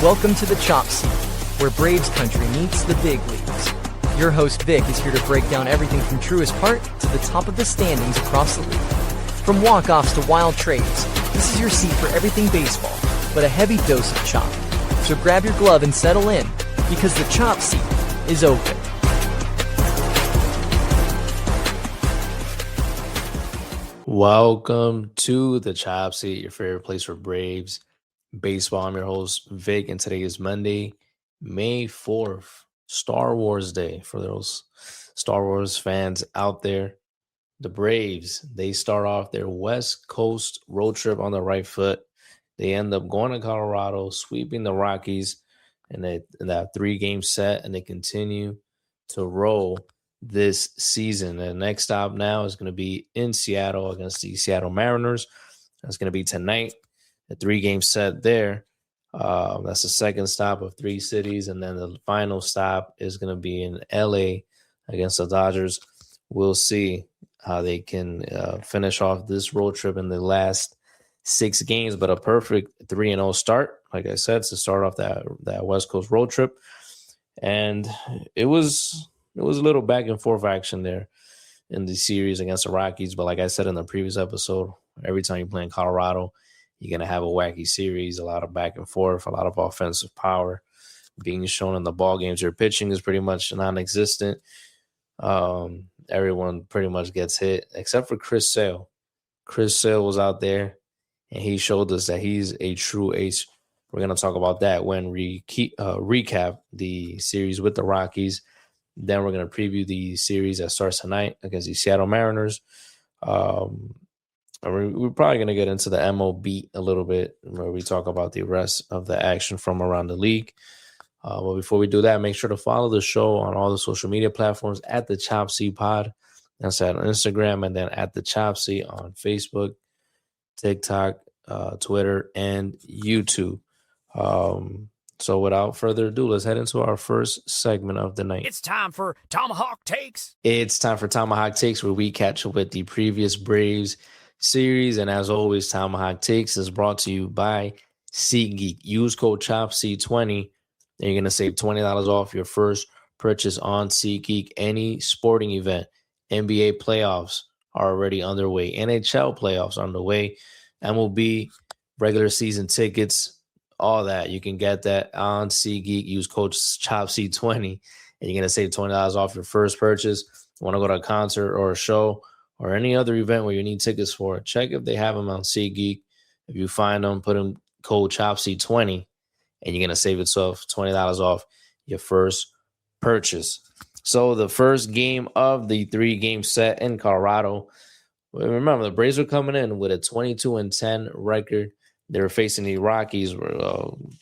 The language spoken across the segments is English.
Welcome to the Chop Seat, where Braves country meets the big leagues. Your host Vic is here to break down everything from truest part to the top of the standings across the league. From walk-offs to wild trades, this is your seat for everything baseball, but a heavy dose of chop. So grab your glove and settle in, because the Chop Seat is open. Welcome to the Chop Seat, your favorite place for Braves baseball. I'm your host, Vic, and today is Monday, May 4th, Star Wars Day. For those Star Wars fans out there, the Braves, they start off their West Coast road trip on the right foot. They end up going to Colorado, sweeping the Rockies in that three-game set, and they continue to roll this season. The next stop now is going to be in Seattle against the Seattle Mariners. That's going to be tonight. A three-game set there. That's the second stop of three cities. And then the final stop is going to be in L.A. against the Dodgers. We'll see how they can finish off this road trip in the last 6 games. But a perfect 3-0 start, like I said, to start off that West Coast road trip. And it was a little back and forth action there in the series against the Rockies. But like I said in the previous episode, every time you play in Colorado, you're going to have a wacky series, a lot of back and forth, a lot of offensive power being shown in the ball games. Your pitching is pretty much non-existent. Everyone pretty much gets hit except for Chris Sale. Chris Sale was out there, and he showed us that he's a true ace. We're going to talk about that when we recap the series with the Rockies. Then we're going to preview the series that starts tonight against the Seattle Mariners. We're probably going to get into the MLB a little bit where we talk about the rest of the action from around the league. But before we do that, make sure to follow the show on all the social media platforms at the Chop Seat Pod. That's at Instagram, and then at the Chop Seat on Facebook, TikTok, Twitter, and YouTube. So without further ado, let's head into our first segment of the night. It's time for Tomahawk Takes. It's time for Tomahawk Takes, where we catch up with the previous Braves series. And as always, Tomahawk Takes is brought to you by SeatGeek. Use code CHOPSEAT20, and you're going to save $20 off your first purchase on SeatGeek. Any sporting event, NBA playoffs are already underway. NHL playoffs are underway. MLB, regular season tickets, all that. You can get that on SeatGeek. Use code CHOPSEAT20, and you're going to save $20 off your first purchase. Want to go to a concert or a show or any other event where you need tickets for it, check if they have them on SeatGeek. If you find them, put in code CHOPSEAT20, and you're going to save yourself $20 off your first purchase. So the first game of the 3-game set in Colorado, remember, the Braves were coming in with a 22-10 record. They were facing the Rockies,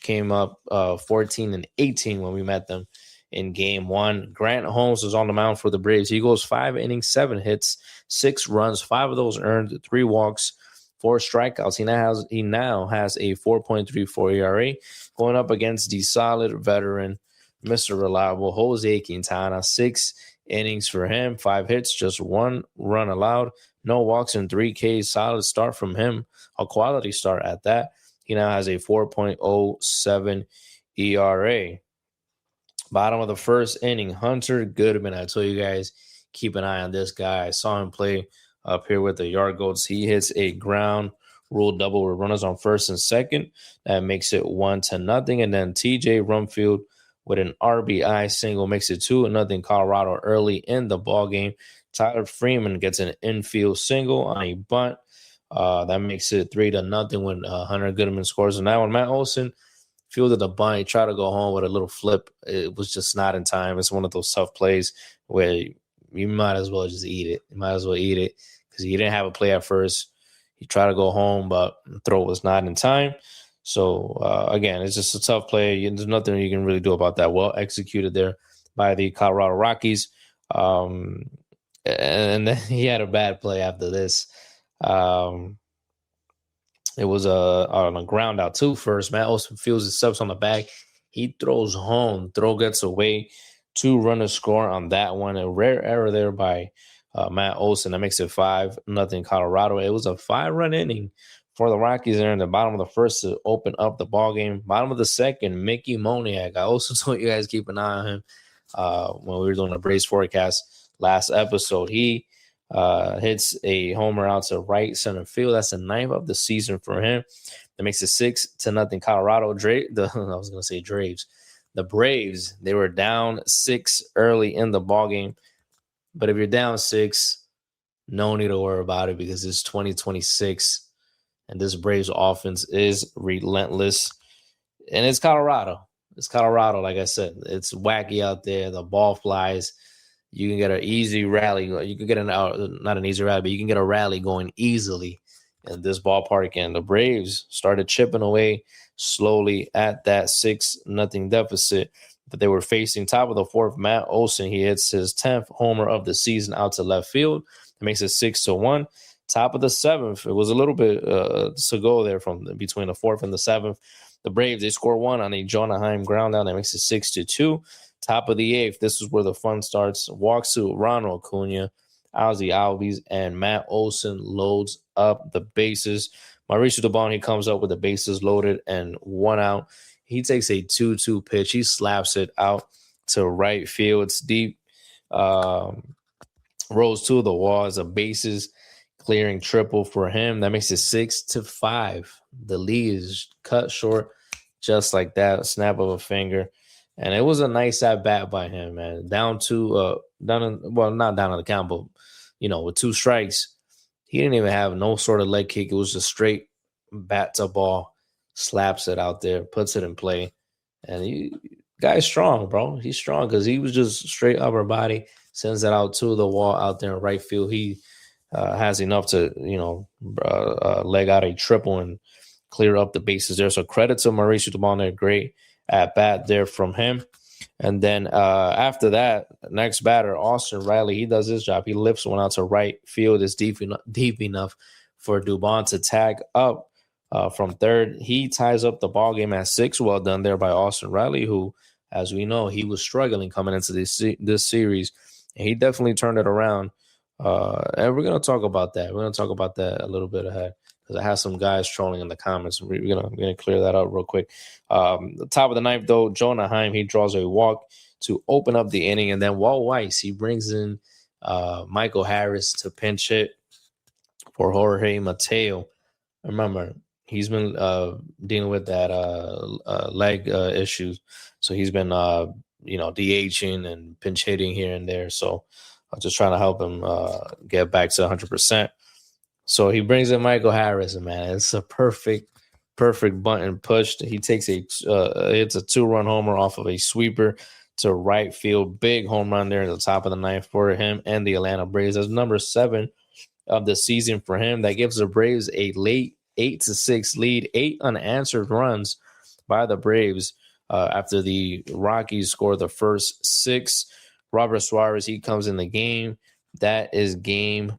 came up 14-18 when we met them in game 1. Grant Holmes was on the mound for the Braves. He goes 5 innings, 7 hits, 6 runs, 5 of those earned, 3 walks, 4 strikeouts. He now has a 4.34 ERA, going up against the solid veteran, Mr. Reliable, Jose Quintana. 6 innings for him, 5 hits, just 1 run allowed, no walks, and 3 Ks. Solid start from him, a quality start at that. He now has a 4.07 ERA. Bottom of the first inning, Hunter Goodman. I told you guys, keep an eye on this guy. I saw him play up here with the Yard Goats. He hits a ground rule double with runners on first and second. That makes it 1-0. And then TJ Rumfield with an RBI single makes it 2-0 Colorado early in the ball game. Tyler Freeman gets an infield single on a bunt. That makes it 3-0 when Hunter Goodman scores. And now when Matt Olson fielded the bunt, he tried to go home with a little flip. It was just not in time. It's one of those tough plays where you might as well just eat it. You might as well eat it because he didn't have a play at first. He tried to go home, but the throw was not in time. So, again, it's just a tough play. There's nothing you can really do about that. Well executed there by the Colorado Rockies. And then he had a bad play after this. It was on a ground out too first. Matt Olson fields his steps on the back. He throws home. Throw gets away. 2 runners score on that one. A rare error there by Matt Olson. That makes it 5-0 Colorado. It was a 5-run inning for the Rockies there in the bottom of the first to open up the ball game. Bottom of the second, Mickey Moniak. I also told you guys keep an eye on him when we were doing the Braves forecast last episode. He hits a homer out to right center field. That's the 9th of the season for him. That makes it 6-0 Colorado. I was going to say Braves. The Braves, they were down 6 early in the ball game. But if you're down 6, no need to worry about it because it's 2026 and this Braves offense is relentless. And it's Colorado. It's Colorado, like I said. It's wacky out there. The ball flies. You can get an easy rally. You can get not an easy rally, but you can get a rally going easily in this ballpark. And the Braves started chipping away slowly at that 6-0 deficit that they were facing. Top of the fourth, Matt Olson. He hits his 10th homer of the season out to left field. It makes it 6-1. Top of the seventh, it was a little bit to go there from between the fourth and the seventh. The Braves, they score one on a Jonah Heim ground down. That makes it 6-2. Top of the eighth, this is where the fun starts. Walks to Ronald Acuña, Ozzie Albies, and Matt Olson loads up the bases. Mauricio Dubon, he comes up with the bases loaded and 1 out. He takes a 2-2 pitch. He slaps it out to right field. It's deep. Rolls to the wall as a bases clearing triple for him. That makes it 6-5. The lead is cut short just like that, a snap of a finger. And it was a nice at bat by him, man. Not down on the count, but with 2 strikes, he didn't even have no sort of leg kick. It was just straight bat to ball, slaps it out there, puts it in play. And guy's strong, bro. He's strong because he was just straight upper body, sends it out to the wall out there in right field. He has enough to, leg out a triple and clear up the bases there. So credit to Mauricio Dubon there. Great at bat there from him. And then after that, next batter, Austin Riley, he does his job. He lifts one out to right field. It's deep enough for Dubon to tag up from third. He ties up the ball game at 6. Well done there by Austin Riley, who, as we know, he was struggling coming into this series. And he definitely turned it around. And we're going to talk about that. We're going to talk about that a little bit ahead because I have some guys trolling in the comments. We're going to clear that up real quick. The top of the ninth, though, Jonah Heim, he draws a walk to open up the inning. And then Walt Weiss, he brings in Michael Harris to pinch hit for Jorge Mateo. Remember, he's been dealing with that leg issues. So he's been, DHing and pinch hitting here and there. So I'm just trying to help him get back to 100%. So he brings in Michael Harris, and man, it's a perfect button pushed. He takes hits a 2-run homer off of a sweeper to right field. Big home run there at the top of the ninth for him and the Atlanta Braves. That's number 7 of the season for him. That gives the Braves a late 8-6 lead, 8 unanswered runs by the Braves after the Rockies score the first 6. Robert Suarez, he comes in the game. That is game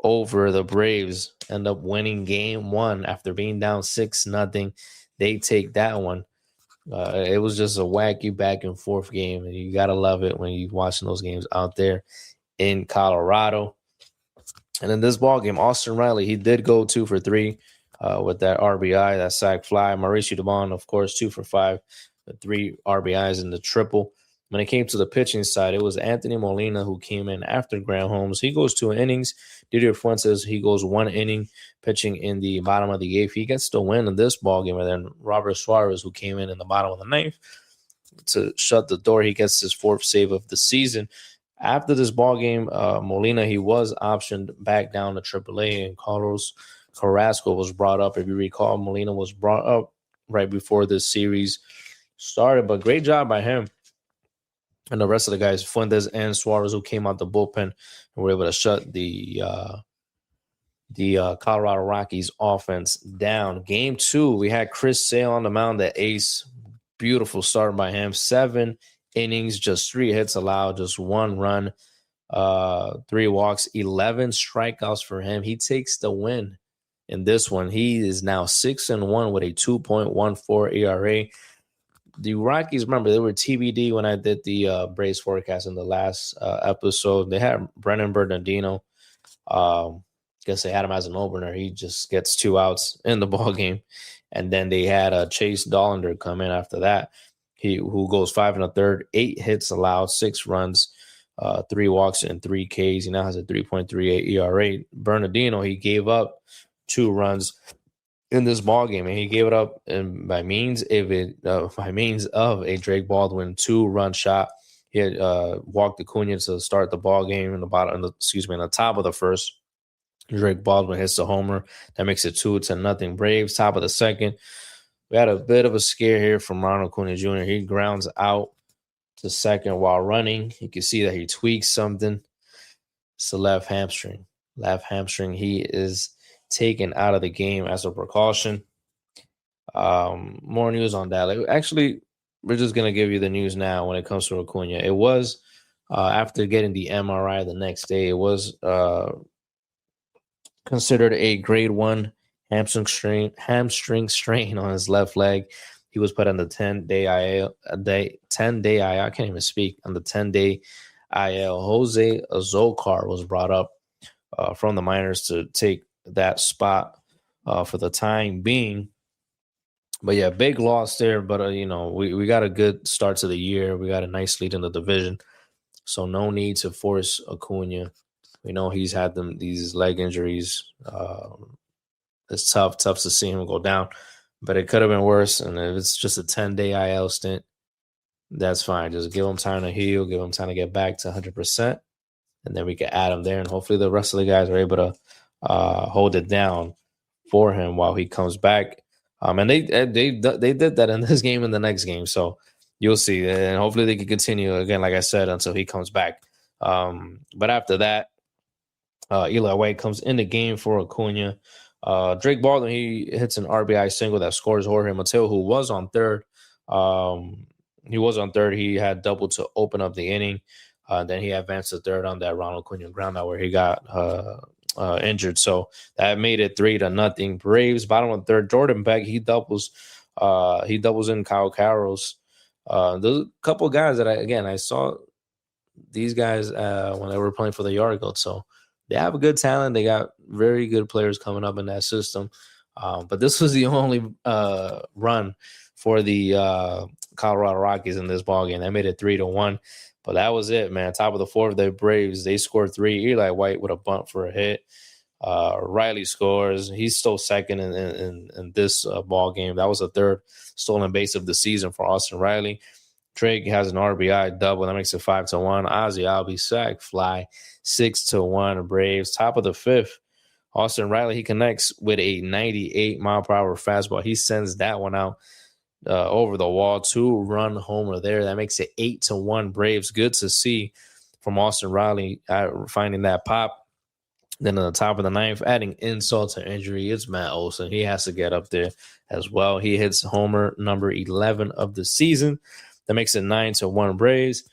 over. The Braves end up winning game 1 after being down 6-0. They take that one. It was just a wacky back and forth game, and you gotta love it when you're watching those games out there in Colorado. And in this ball game, Austin Riley, he did go 2 for 3 with that RBI, that sac fly. Mauricio Dubon, of course, 2 for 5, the 3 RBIs in the triple. When it came to the pitching side, it was Anthony Molina who came in after Graham Holmes. He goes 2 innings. Didier Fuentes, he goes 1 inning, pitching in the bottom of the 8th. He gets the win in this ballgame. And then Robert Suarez, who came in the bottom of the 9th to shut the door, he gets his 4th save of the season. After this ballgame, Molina, he was optioned back down to AAA, and Carlos Carrasco was brought up. If you recall, Molina was brought up right before this series started. But great job by him. And the rest of the guys, Fuentes and Suarez, who came out the bullpen and were able to shut the Colorado Rockies offense down. Game 2, we had Chris Sale on the mound, the ace. Beautiful start by him. 7 innings, just 3 hits allowed, just 1 run, 3 walks, 11 strikeouts for him. He takes the win in this one. He is now 6-1 with a 2.14 ERA. The Rockies, remember, they were TBD when I did the Braves forecast in the last episode. They had Brennan Bernardino. Going guess they had him as an opener. He just gets 2 outs in the ball game. And then they had Chase Dollander come in after that. Who goes 5 1/3, 8 hits allowed, 6 runs, 3 walks, and 3 Ks. He now has a 3.38 ERA. Bernardino, he gave up 2 runs in this ball game, and he gave it up by means of a Drake Baldwin 2-run shot. He had walked Acuña to start the ball game in the top of the first. Drake Baldwin hits the homer. That makes it 2-0 Braves. Top of the second. We had a bit of a scare here from Ronald Acuña Jr. He grounds out to second while running. You can see that he tweaks something. It's the left hamstring. He is taken out of the game as a precaution. More news on that. Actually, we're just going to give you the news now when it comes to Acuña. It was, after getting the MRI the next day, it was considered a grade 1 hamstring strain on his left leg. He was put on the 10-day IL. I can't even speak. On the 10-day IL, Jose Azocar was brought up from the minors to take that spot for the time being. But yeah, big loss there. But we got a good start to the year. We got a nice lead in the division, so no need to force Acuña. We know he's had these leg injuries. It's tough to see him go down, but it could have been worse. And if it's just a 10-day IL stint, that's fine. Just give him time to heal, give him time to get back to 100%, and then we can add him there. And hopefully the rest of the guys are able to hold it down for him while he comes back. And they did that in this game and the next game. So you'll see. And hopefully they can continue, again, like I said, until he comes back. But after that, Eli White comes in the game for Acuña. Drake Baldwin, he hits an RBI single that scores Jorge Mateo, who was on third. He had double to open up the inning. Then he advanced to third on that Ronald Acuña ground out where he got injured. So that made it 3-0 Braves. Bottom of the third, Jordan Beck, he doubles in Kyle Carroll's. There's a couple of guys that I saw these guys when they were playing for the Yard Goats. So they have a good talent. They got very good players coming up in that system. But this was the only run for the Colorado Rockies in this ballgame. They made it 3-1. But that was it, man. Top of the fourth, the Braves, they scored 3. Eli White with a bunt for a hit. Riley scores. He's still second in this ball game. That was the third stolen base of the season for Austin Riley. Drake has an RBI double. That makes it 5-1. Ozzie Albies sac fly, 6-1 Braves. Top of the fifth, Austin Riley, he connects with a 98-mile-per-hour fastball. He sends that one out over the wall. 2-run homer there. That makes it 8-1 Braves. Good to see from Austin Riley finding that pop. Then on the top of the ninth, adding insult to injury, it's Matt Olson. He has to get up there as well. He hits homer number 11 of the season. That makes it 9-1 Braves.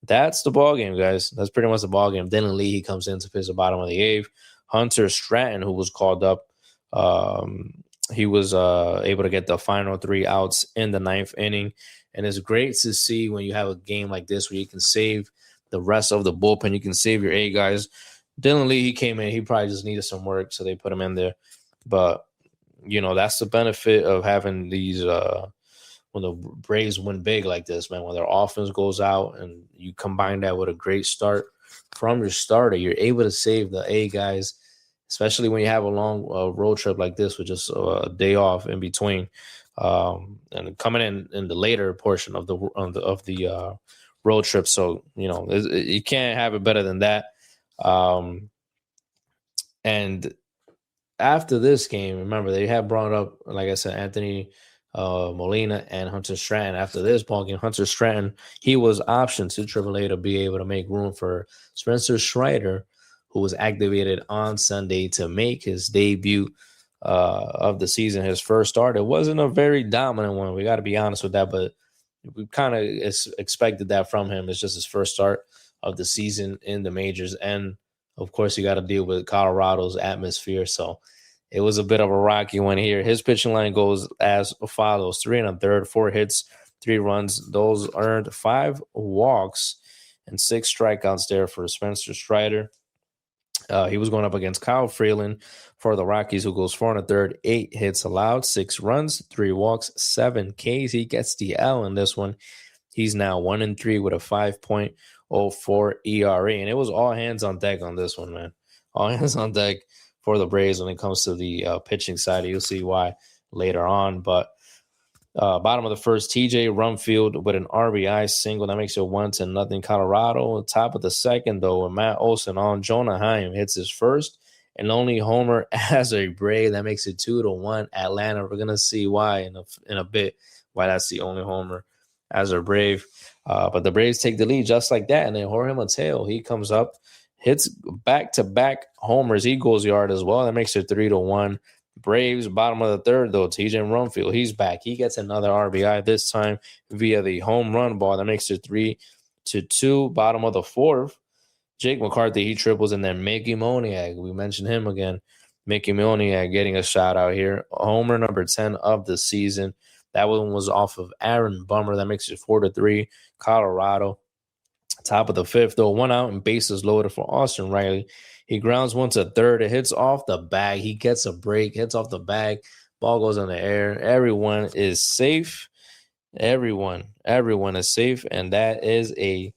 That's the ball game, guys. That's pretty much the ball game. Dylan Lee, he comes in to pitch the bottom of the eighth. Hunter Stratton, who was called up, he was able to get the final 3 outs in the ninth inning. And it's great to see when you have a game like this where you can save the rest of the bullpen. You can save your A guys. Dylan Lee, he came in. He probably just needed some work, so they put him in there. But, that's the benefit of having these when the Braves win big like this, man, when their offense goes out and you combine that with a great start from your starter, you're able to save the A guys, especially when you have a long road trip like this with just a day off in between. And coming in the later portion of the road trip. So, you can't have it better than that. And after this game, remember, they have brought up, like I said, Anthony Molina and Hunter Stratton. After this ballgame, Hunter Stratton, he was optioned to AAA to be able to make room for Spencer Strider, who was activated on Sunday to make his debut of the season, his first start. It wasn't a very dominant one. We got to be honest with that, but we kind of expected that from him. It's just his first start of the season in the majors. And, of course, you got to deal with Colorado's atmosphere. So it was a bit of a rocky one here. His pitching line goes as follows: 3 1/3, 4 hits, 3 runs. Those earned 5 walks and 6 strikeouts there for Spencer Strider. He was going up against Kyle Freeland for the Rockies, who goes 4 1/3, 8 hits allowed, 6 runs, 3 walks, 7 Ks. He gets the L in this one. He's now 1-3 with a 5.04 ERA. And it was all hands on deck on this one, man. All hands on deck for the Braves when it comes to the pitching side. You'll see why later on. But bottom of the first, TJ Rumfield with an RBI single. That makes it 1-0 Colorado. Top of the second, though, with Matt Olson on, Jonah Heim hits his first and only homer as a Brave. That makes it 2-1 Atlanta. We're going to see why in a bit, why that's the only homer as a Brave. But the Braves take the lead just like that. And then Jorge Mateo, he comes up, hits back-to-back homers, Eagles yard as well. That makes it 3-1. Braves, bottom of the third, though, TJ Rumfield, he's back. He gets another RBI, this time via the home run ball. That makes it 3-2. Bottom of the fourth, Jake McCarthy, he triples, and then Mickey Moniak, we mentioned him again. Mickey Moniak getting a shout out here. Homer number 10 of the season. That one was off of Aaron Bummer. That makes it 4-3 Colorado. Top of the fifth, though, 1 out and bases loaded for Austin Riley. He grounds one to third. It hits off the bag. He gets a break, hits off the bag. Ball goes in the air. Everyone is safe. Everyone is safe. And that is a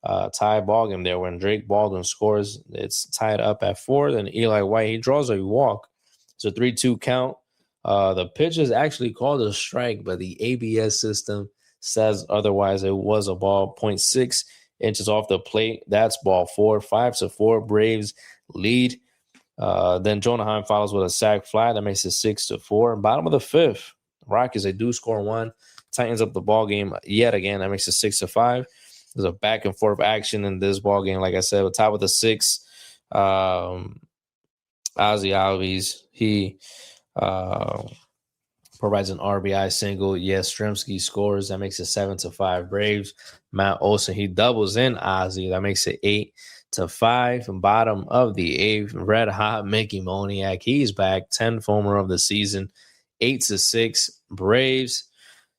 tie ball game there. When Drake Baldwin scores, it's tied up at 4. Then Eli White, he draws a walk. It's a 3-2 count. The pitch is actually called a strike, but the ABS system says otherwise. It was a ball, 0.6 inches off the plate. That's ball 4. 5-4. Braves lead. Then Jonah Heim follows with a sac fly. That makes it 6-4. Bottom of the fifth, Rockies, they do score 1. Tightens up the ball game yet again. That makes it 6-5. There's a back and forth action in this ball game. Like I said, at top of the sixth, Ozzy Alves, he provides an RBI single. Yes, Stremski scores. That makes it 7-5 Braves. Matt Olson, he doubles in Ozzy. That makes it 8-5. And bottom of the eighth, red hot Mickey Moniak. He's back. 10th homer of the season. 8-6 Braves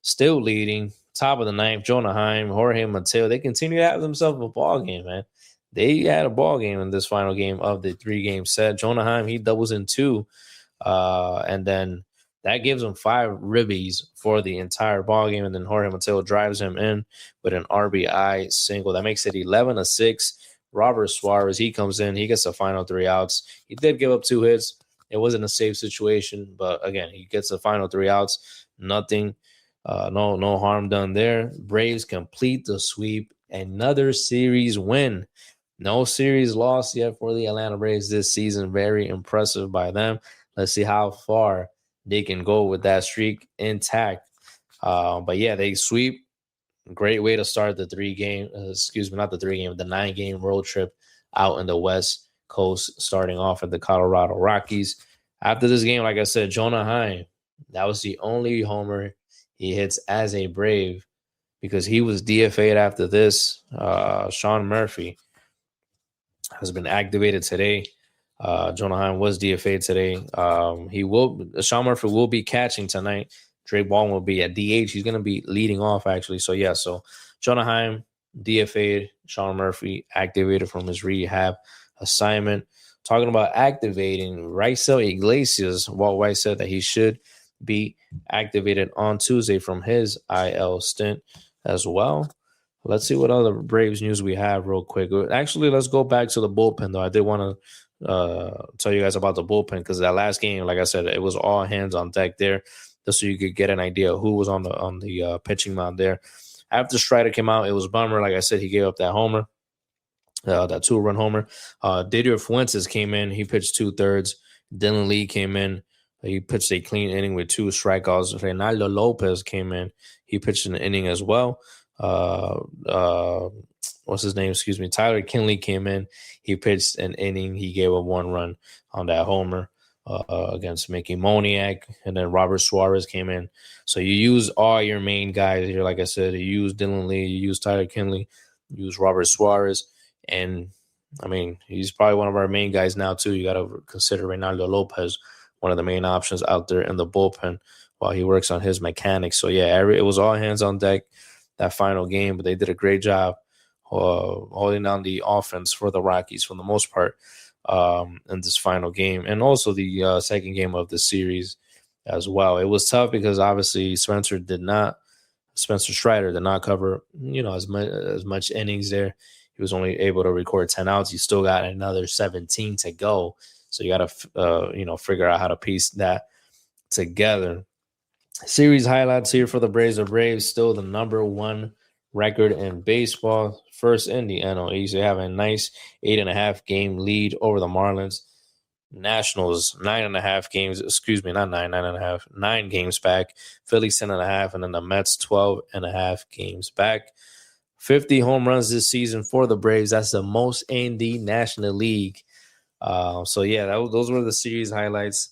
still leading. Top of the ninth, Jonah Heim, Jorge Mateo. They continue to have themselves a ball game, man. They had a ball game in this final game of the 3-game set. Jonah Heim, he doubles in 2. And then that gives him 5 ribbies for the entire ball game. And then Jorge Mateo drives him in with an RBI single. That makes it 11-6. Robert Suarez, he comes in. He gets the final 3 outs. He did give up 2 hits. It wasn't a safe situation. But, again, he gets the final 3 outs. Nothing. No harm done there. Braves complete the sweep. Another series win. No series loss yet for the Atlanta Braves this season. Very impressive by them. Let's see how far they can go with that streak intact. But yeah, they sweep. Great way to start the 9-game road trip out in the West Coast, starting off at the Colorado Rockies. After this game, like I said, Jonah Heim, that was the only homer he hits as a Brave because he was DFA'd after this. Sean Murphy has been activated today. Jonah Heim was DFA'd today. Sean Murphy will be catching tonight. Drake Baldwin will be at DH. He's going to be leading off, actually. So Jonah Heim, DFA'd. Sean Murphy activated from his rehab assignment. Talking about activating, Raisel Iglesias, Walt White said that he should be activated on Tuesday from his IL stint as well. Let's see what other Braves news we have real quick. Actually, let's go back to the bullpen, though. I did want to tell you guys about the bullpen because that last game, like I said, it was all hands on deck there, just so you could get an idea of who was on the pitching mound there. After Strider came out, it was Bummer. Like I said, he gave up that homer, that 2-run homer. Didier Fuentes came in. He pitched 2/3. Dylan Lee came in. He pitched a clean inning with 2 strikeouts. Reynaldo Lopez came in. He pitched an inning as well. What's his name? Excuse me. Tyler Kinley came in. He pitched an inning. He gave up 1 run on that homer against Mickey Moniak. And then Robert Suarez came in. So you use all your main guys here. Like I said, you use Dylan Lee. You use Tyler Kinley. You use Robert Suarez. And, I mean, he's probably one of our main guys now, too. You got to consider Reynaldo Lopez one of the main options out there in the bullpen while he works on his mechanics. So, yeah, it was all hands on deck that final game, but they did a great job holding down the offense for the Rockies for the most part. in this final game, and also the second game of the series as well. It was tough because obviously Spencer Strider did not cover, as much innings there. He was only able to record 10 outs. He still got another 17 to go. So you got to, figure out how to piece that together. Series highlights here for the Braves. The Braves still the number one record in baseball, first in the NL East. They have a nice 8.5 game lead over the Marlins. Nationals 9.5 games, not 9.5, 9 games back. Phillies 10.5, and then the Mets 12.5 games back. 50 home runs this season for the Braves. That's the most in the National League. Those were the series highlights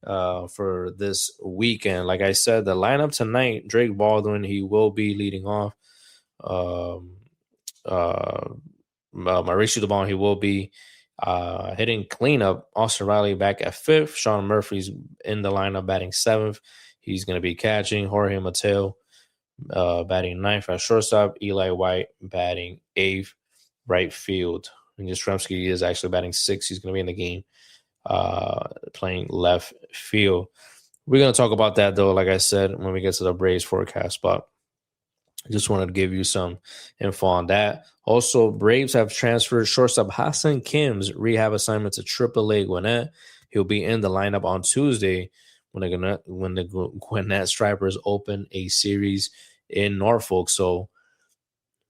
for this weekend. Like I said, the lineup tonight: Drake Baldwin, he will be leading off. Mauricio Dubon, he will be hitting cleanup. Austin Riley back at 5th. Sean Murphy's in the lineup batting 7th. He's going to be catching. Jorge Mateo batting 9th at shortstop. Eli White batting 8th right field. And Yastrzemski is actually batting 6th. He's going to be in the game playing left field. We're going to talk about that, though, like I said, when we get to the Braves forecast. But I just wanted to give you some info on that. Also, Braves have transferred shortstop Hassan Kim's rehab assignment to AAA Gwinnett. He'll be in the lineup on Tuesday when the Gwinnett Stripers open a series in Norfolk. So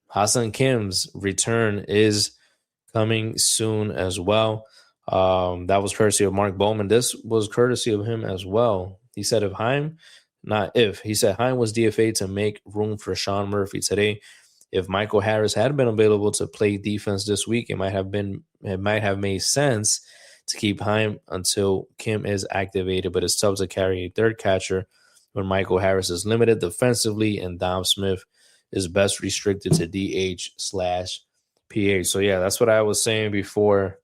Hassan Kim's return is coming soon as well. That was courtesy of Mark Bowman. This was courtesy of him as well. He said Heim was DFA to make room for Sean Murphy today. If Michael Harris had been available to play defense this week, it might have made sense to keep Heim until Kim is activated, but it's tough to carry a third catcher when Michael Harris is limited defensively and Dom Smith is best restricted to DH/PA. So yeah, that's what I was saying before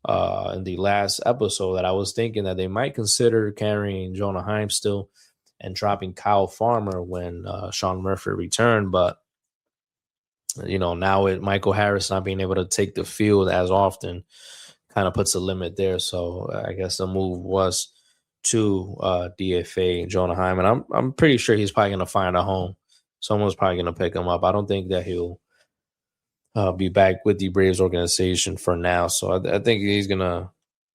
in the last episode, that I was thinking that they might consider carrying Jonah Heim still and dropping Kyle Farmer when Sean Murphy returned. But, now with Michael Harris not being able to take the field as often, kind of puts a limit there. So I guess the move was to DFA Jonah Heim. And I'm pretty sure he's probably going to find a home. Someone's probably going to pick him up. I don't think that he'll be back with the Braves organization for now. So I think he's going to,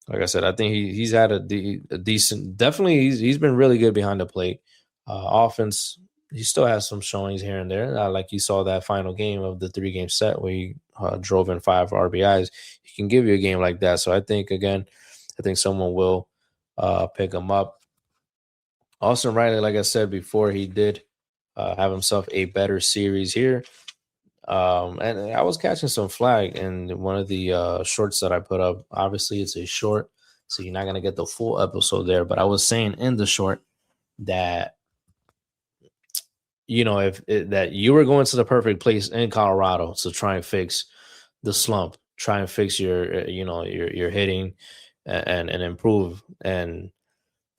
like I said, I think he's had a decent, definitely he's been really good behind the plate. Offense, he still has some showings here and there. Like you saw that final game of the 3-game set where he drove in 5 RBIs. He can give you a game like that. So I think someone will pick him up. Austin Riley, like I said before, he did have himself a better series here. And I was catching some flag in one of the shorts that I put up. Obviously, it's a short, so you're not going to get the full episode there. But I was saying in the short that, that you were going to the perfect place in Colorado to try and fix the slump, try and fix your hitting and improve. And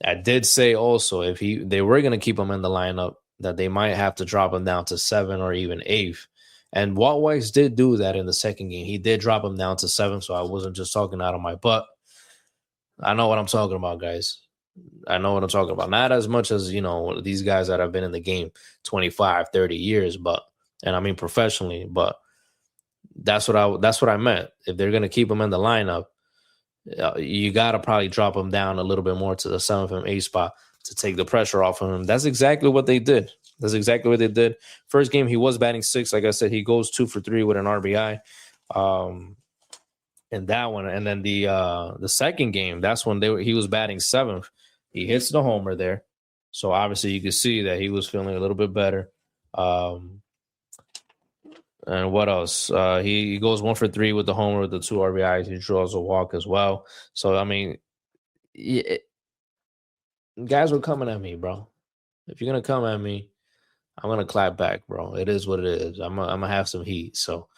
I did say also if they were going to keep him in the lineup, that they might have to drop him down to 7th or even 8th. And Walt Weiss did do that in the second game. He did drop him down to 7th, so I wasn't just talking out of my butt. I know what I'm talking about, guys. I know what I'm talking about. Not as much as, these guys that have been in the game 25, 30 years, and I mean professionally, but that's what I meant. If they're going to keep him in the lineup, you got to probably drop him down a little bit more to the 7th and 8th spot to take the pressure off of him. That's exactly what they did. First game, he was batting 6th. Like I said, he goes 2 for 3 with an RBI in that one. And then the second game, that's when he was batting 7th. He hits the homer there. So obviously you could see that he was feeling a little bit better. And what else? He goes 1 for 3 with the homer with the 2 RBIs. He draws a walk as well. So, I mean, guys were coming at me, bro. If you're going to come at me, I'm going to clap back, bro. It is what it is. I'm going to have some heat. So,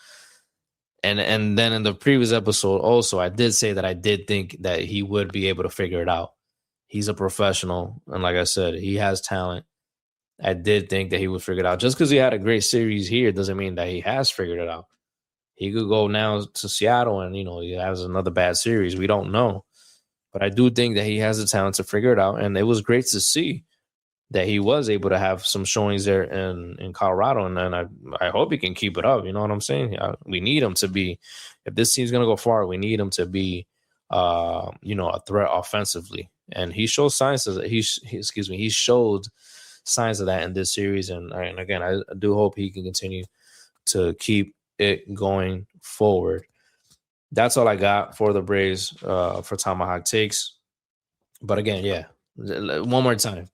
and then in the previous episode also, I did say that I did think that he would be able to figure it out. He's a professional. And like I said, he has talent. I did think that he would figure it out. Just because he had a great series here doesn't mean that he has figured it out. He could go now to Seattle and, he has another bad series. We don't know. But I do think that he has the talent to figure it out. And it was great to see that he was able to have some showings there in Colorado. And then I hope he can keep it up. You know what I'm saying? We need him to be, if this team's going to go far, we need him to be, a threat offensively. And he showed signs of that. He showed signs of that in this series. And again, I do hope he can continue to keep it going forward. That's all I got for the Braves for Tomahawk Takes. But again, yeah, one more time.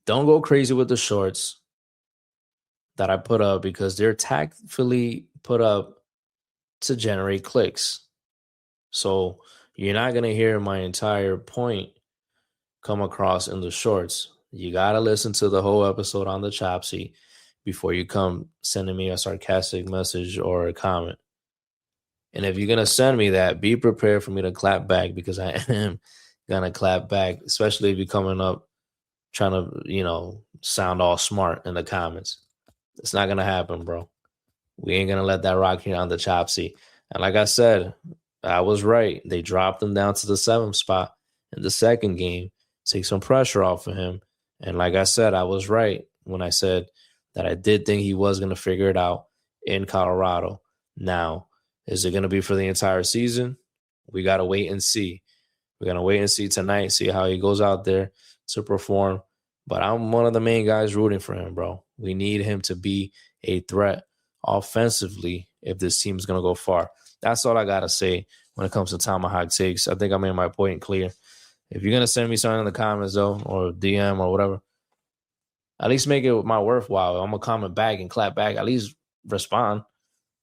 Don't go crazy with the shorts that I put up because they're tactfully put up to generate clicks. So you're not going to hear my entire point come across in the shorts. You got to listen to the whole episode on the chop seat before you come sending me a sarcastic message or a comment. And if you're going to send me that, be prepared for me to clap back because I am going to clap back, especially if you're coming up trying to, sound all smart in the comments. It's not going to happen, bro. We ain't going to let that rock here on the chop seat. And like I said, I was right. They dropped him down to the 7th spot in the second game, take some pressure off of him. And like I said, I was right when I said that I did think he was going to figure it out in Colorado. Now, is it going to be for the entire season? We got to wait and see. We're going to wait and see tonight, see how he goes out there to perform. But I'm one of the main guys rooting for him, bro. We need him to be a threat offensively if this team is going to go far. That's all I got to say when it comes to Tomahawk Takes. I think I made my point clear. If you're going to send me something in the comments, though, or DM or whatever, at least make it my worthwhile. I'm going to comment back and clap back. At least respond.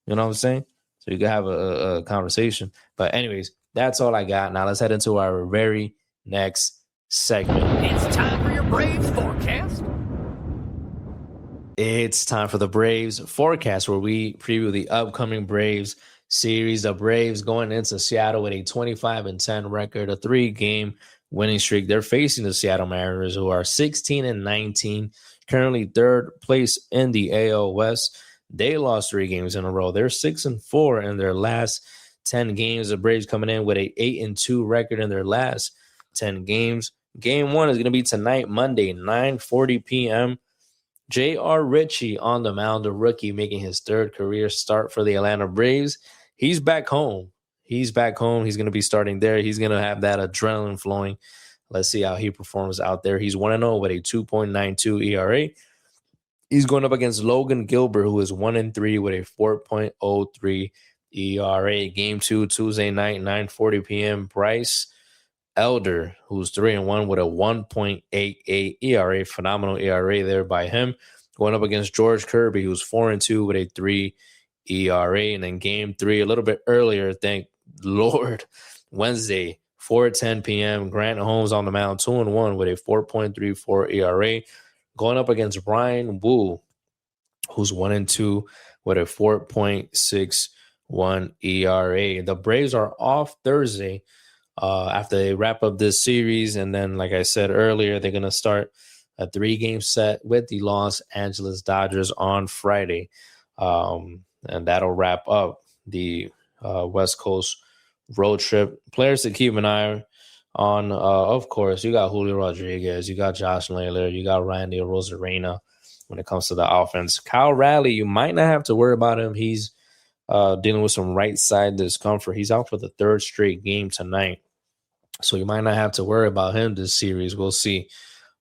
You know what I'm saying? So you can have a conversation. But anyways, that's all I got. Now let's head into our very next segment. It's time for your Braves forecast. It's time for the Braves forecast, where we preview the upcoming Braves series. The Braves going into Seattle with a 25-10 record, a 3-game winning streak. They're facing the Seattle Mariners, who are 16-19, currently third place in the AL West. They lost 3 games in a row. They're 6-4 in their last 10 games. The Braves coming in with a 8-2 record in their last 10 games. Game 1 is going to be tonight, Monday, 9:40 p.m. J.R. Ritchie on the mound, the rookie making his 3rd career start for the Atlanta Braves. He's back home. He's back home. He's going to be starting there. He's going to have that adrenaline flowing. Let's see how he performs out there. He's 1-0 with a 2.92 ERA. He's going up against Logan Gilbert, who is 1-3 with a 4.03 ERA. Game 2, Tuesday night, 9:40 p.m. Bryce Elder, who's 3-1 with a 1.88 ERA. Phenomenal ERA there by him. Going up against George Kirby, who's 4-2 with a 3 ERA. And then game 3, a little bit earlier, thank Lord, Wednesday, 4:10 p.m. Grant Holmes on the mound, 2-1 with a 4.34 ERA. Going up against Brian Wu, who's 1-2 with a 4.61 ERA. The Braves are off Thursday after they wrap up this series. And then, like I said earlier, they're going to start a 3-game set with the Los Angeles Dodgers on Friday. And that'll wrap up the West Coast road trip. Players to keep an eye on, of course, you got Julio Rodriguez, you got Josh Naylor, you got Randy Arozarena when it comes to the offense. Kyle Raleigh, you might not have to worry about him. He's dealing with some right side discomfort. He's out for the 3rd straight game tonight. So you might not have to worry about him this series. We'll see.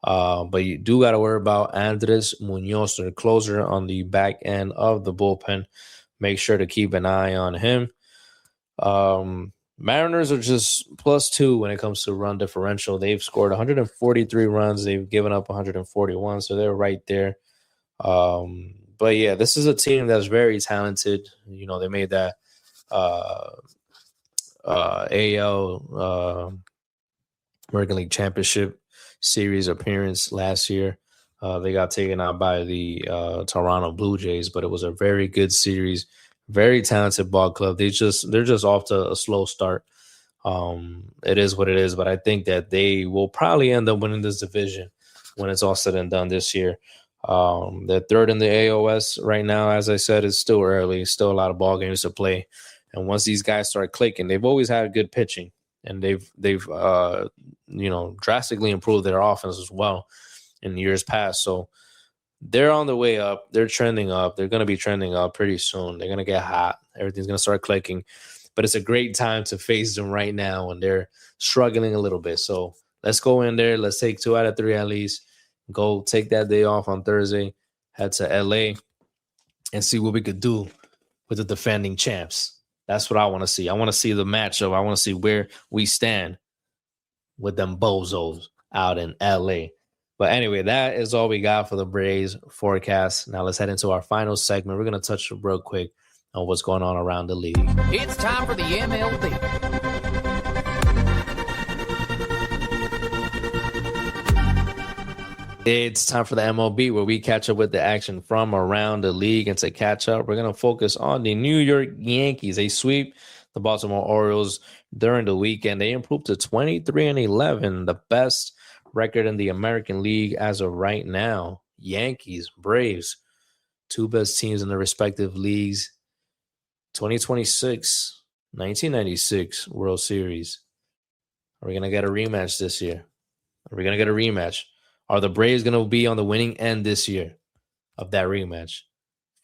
But you do got to worry about Andres Munoz, the closer on the back end of the bullpen. Make sure to keep an eye on him. Mariners are just +2 when it comes to run differential. They've scored 143 runs. They've given up 141, so they're right there. But, yeah, this is a team that's very talented. You know, they made that AL American League Championship Series appearance last year. They got taken out by the Toronto Blue Jays, but it was a very good series. Very talented ball club. They're just off to a slow start. It is what it is, but I think that they will probably end up winning this division when it's all said and done this year. They're third in the AOS right now. As I said, it's still early. Still a lot of ball games to play. And once these guys start clicking, they've always had good pitching, and they've drastically improved their offense as well in years past. So they're on the way up. They're trending up. They're going to be trending up pretty soon. They're going to get hot. Everything's going to start clicking. But it's a great time to face them right now, and they're struggling a little bit. So let's go in there. Let's take 2 out of 3 at least. Go take that day off on Thursday. Head to LA and see what we could do with the defending champs. That's what I want to see. I want to see the matchup. I want to see where we stand with them bozos out in LA. But anyway, that is all we got for the Braves forecast. Now let's head into our final segment. We're going to touch real quick on what's going on around the league. It's time for the MLB. It's time for the MLB, where we catch up with the action from around the league. And to catch up, we're going to focus on the New York Yankees. They sweep the Baltimore Orioles during the weekend. They improved to 23-11, the best record in the American League as of right now. Yankees, Braves, 2 best teams in their respective leagues. 2026, 1996 World Series. Are we going to get a rematch this year? Are we going to get a rematch? Are the Braves going to be on the winning end this year of that rematch?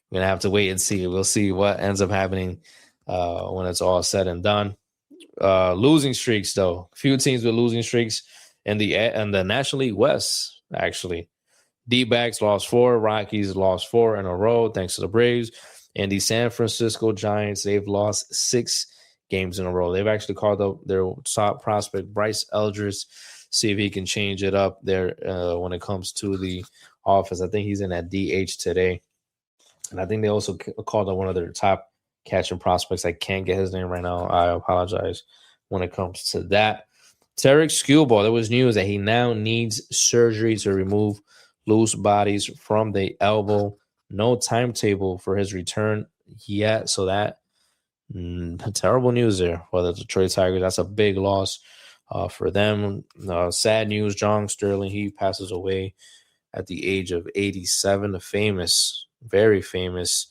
We're going to have to wait and see. We'll see what ends up happening when it's all said and done. Losing streaks, though. A few teams with losing streaks in the National League West, actually. D-backs lost 4. Rockies lost 4 in a row, thanks to the Braves. And the San Francisco Giants, they've lost 6 games in a row. They've actually called up their top prospect, Bryce Eldridge, see if he can change it up there when it comes to the offense. I think he's in at DH today. And I think they also called up one of their top catching prospects. I can't get his name right now. I apologize when it comes to that. Tarek Skubal, there was news that he now needs surgery to remove loose bodies from the elbow. No timetable for his return yet. So that terrible news there for the Detroit Tigers. That's a big loss for them. Sad news, John Sterling, he passes away at the age of 87. A famous, very famous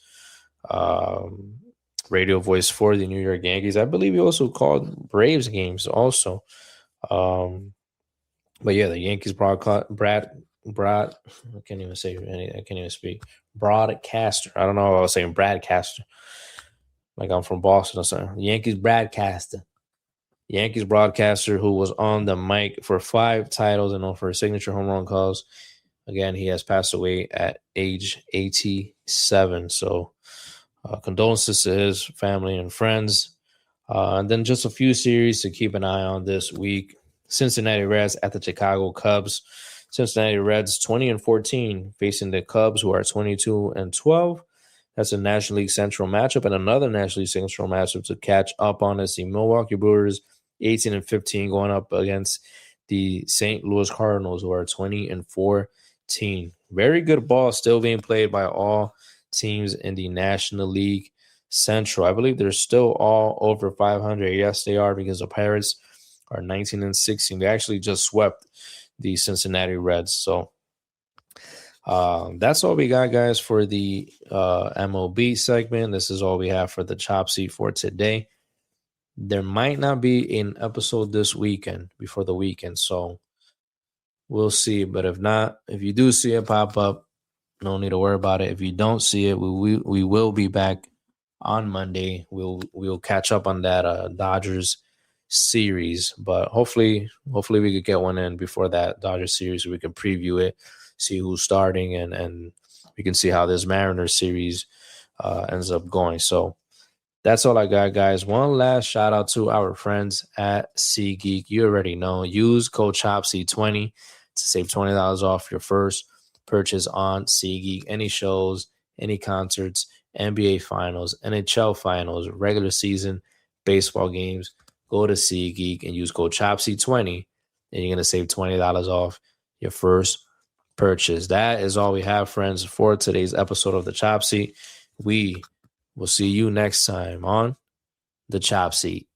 radio voice for the New York Yankees. I believe he also called Braves games also. But yeah, the Yankees broadcast, I can't even say anything. I can't even speak. Broadcaster. I don't know if I was saying broadcaster. Like I'm from Boston or something. Yankees broadcaster. Yankees broadcaster who was on the mic for 5 titles and known for his signature home run calls. Again, he has passed away at age 87. So condolences to his family and friends. And then just a few series to keep an eye on this week. Cincinnati Reds at the Chicago Cubs. Cincinnati Reds 20-14 facing the Cubs, who are 22-12. That's a National League Central matchup, and another National League Central matchup to catch up on is the Milwaukee Brewers 18-15 going up against the St. Louis Cardinals, who are 20-14. Very good ball still being played by all teams in the National League Central. I believe they're still all over 500. Yes, they are, because the Pirates are 19-16. They actually just swept the Cincinnati Reds. So that's all we got, guys, for the MLB segment. This is all we have for the Chop Seat for today. There might not be an episode this weekend before the weekend, so we'll see. But if not, if you do see it pop up, no need to worry about it. If you don't see it, we will be back on Monday. We'll catch up on that Dodgers series, but hopefully we could get one in before that Dodgers series so we can preview it, see who's starting, and we can see how this Mariners series ends up going. So that's all I got, guys. One last shout out to our friends at SeatGeek. You already know. Use code CHOPSEAT20 to save $20 off your first purchase on SeatGeek. Any shows, any concerts, NBA Finals, NHL Finals, regular season baseball games, go to SeatGeek and use code CHOPSEAT20, and you're going to save $20 off your first purchase. That is all we have, friends, for today's episode of the Chop Seat. We will see you next time on the Chop Seat.